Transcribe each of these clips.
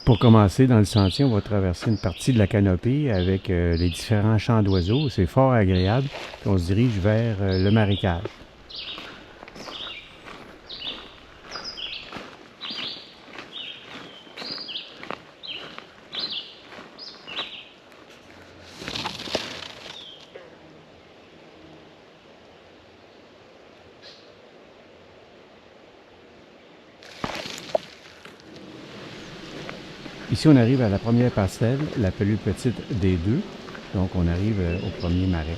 Pour commencer, dans le sentier, on va traverser une partie de la canopée avec les différents chants d'oiseaux. C'est fort agréable. Puis on se dirige vers le marécage. Ici, on arrive à la première parcelle, la plus petite des deux. Donc, on arrive au premier marais.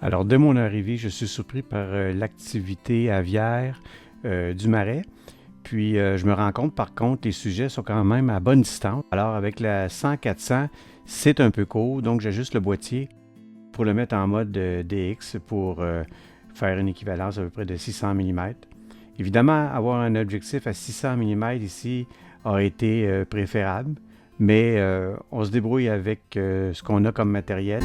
Alors, dès mon arrivée, je suis surpris par l'activité aviaire du marais. Puis, je me rends compte, par contre, les sujets sont quand même à bonne distance. Alors, avec la 100-400, c'est un peu court, donc j'ajuste le boîtier pour le mettre en mode DX pour faire une équivalence à peu près de 600 mm. Évidemment, avoir un objectif à 600 mm ici aurait été préférable, mais on se débrouille avec ce qu'on a comme matériel.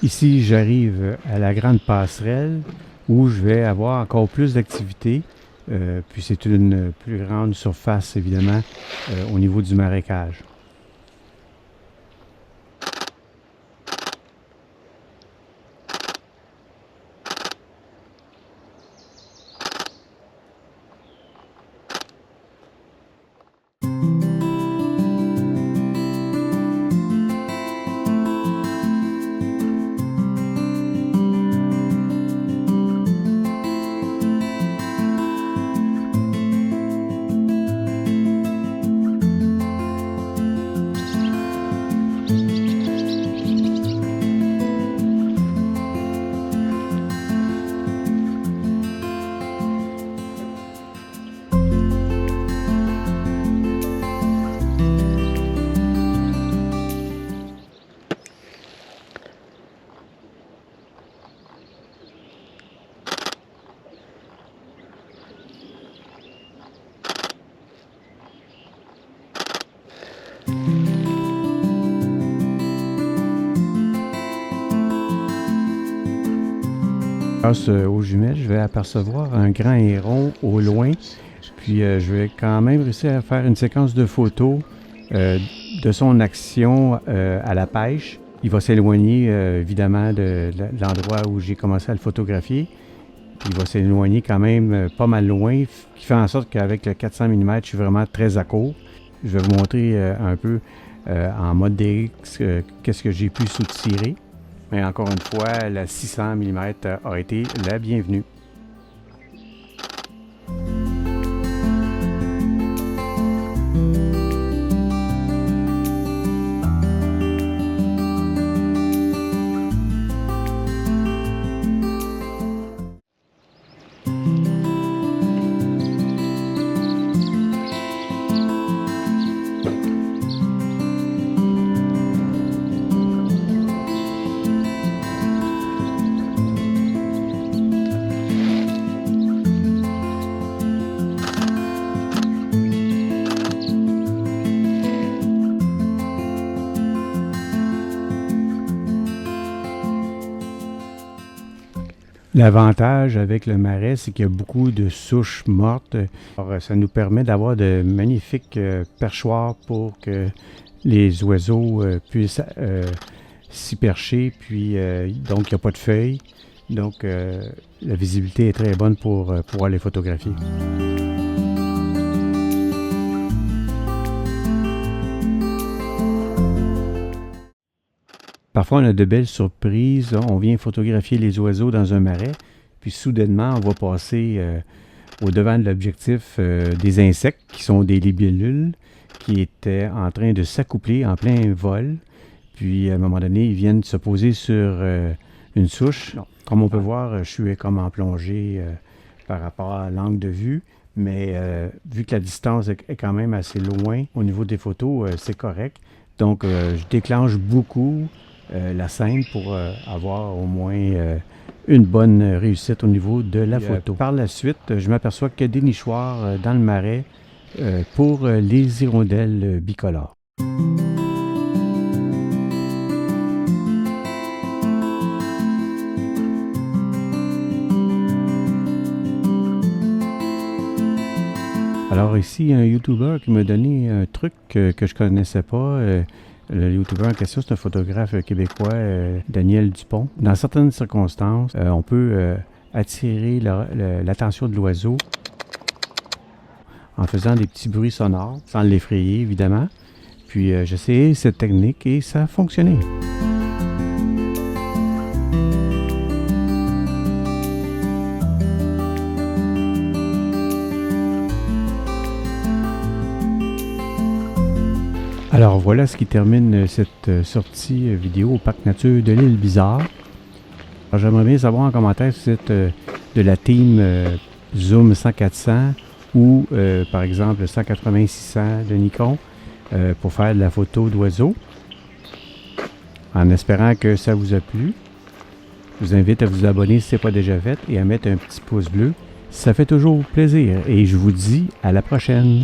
Ici, j'arrive à la grande passerelle où je vais avoir encore plus d'activités. Puis c'est une plus grande surface, évidemment, au niveau du marécage. Grâce aux jumelles, je vais apercevoir un grand héron au loin. Puis je vais quand même réussir à faire une séquence de photos de son action à la pêche. Il va s'éloigner évidemment de l'endroit où j'ai commencé à le photographier. Puis il va s'éloigner quand même pas mal loin, qui fait en sorte qu'avec le 400 mm, je suis vraiment très à court. Je vais vous montrer un peu en mode DX qu'est-ce que j'ai pu soutirer. Mais encore une fois, la 600 mm a été la bienvenue. L'avantage avec le marais, c'est qu'il y a beaucoup de souches mortes. Alors, ça nous permet d'avoir de magnifiques perchoirs pour que les oiseaux puissent s'y percher. Puis, donc, il n'y a pas de feuilles. Donc, la visibilité est très bonne pour pouvoir les photographier. Parfois, on a de belles surprises. On vient photographier les oiseaux dans un marais, puis soudainement, on va passer au devant de l'objectif des insectes, qui sont des libellules, qui étaient en train de s'accoupler en plein vol. Puis, à un moment donné, ils viennent se poser sur une souche. Comme on peut voir, je suis comme en plongée par rapport à l'angle de vue. Mais vu que la distance est quand même assez loin au niveau des photos, c'est correct. Donc, je déclenche beaucoup la scène pour avoir au moins une bonne réussite au niveau de la photo. Par la suite, je m'aperçois qu'il y a des nichoirs dans le marais pour les hirondelles bicolores. Alors ici, un YouTuber qui m'a donné un truc que je connaissais pas. Le YouTuber en question, c'est un photographe québécois, Daniel Dupont. Dans certaines circonstances, on peut attirer l'attention de l'oiseau en faisant des petits bruits sonores, sans l'effrayer évidemment. Puis j'ai essayé cette technique et ça a fonctionné. Alors voilà ce qui termine cette sortie vidéo au Parc Nature de l'Île Bizarre. J'aimerais bien savoir en commentaire si vous êtes de la team Zoom 100-400 ou par exemple 180-600 de Nikon pour faire de la photo d'oiseaux. En espérant que ça vous a plu, je vous invite à vous abonner si ce n'est pas déjà fait et à mettre un petit pouce bleu. Ça fait toujours plaisir et je vous dis à la prochaine.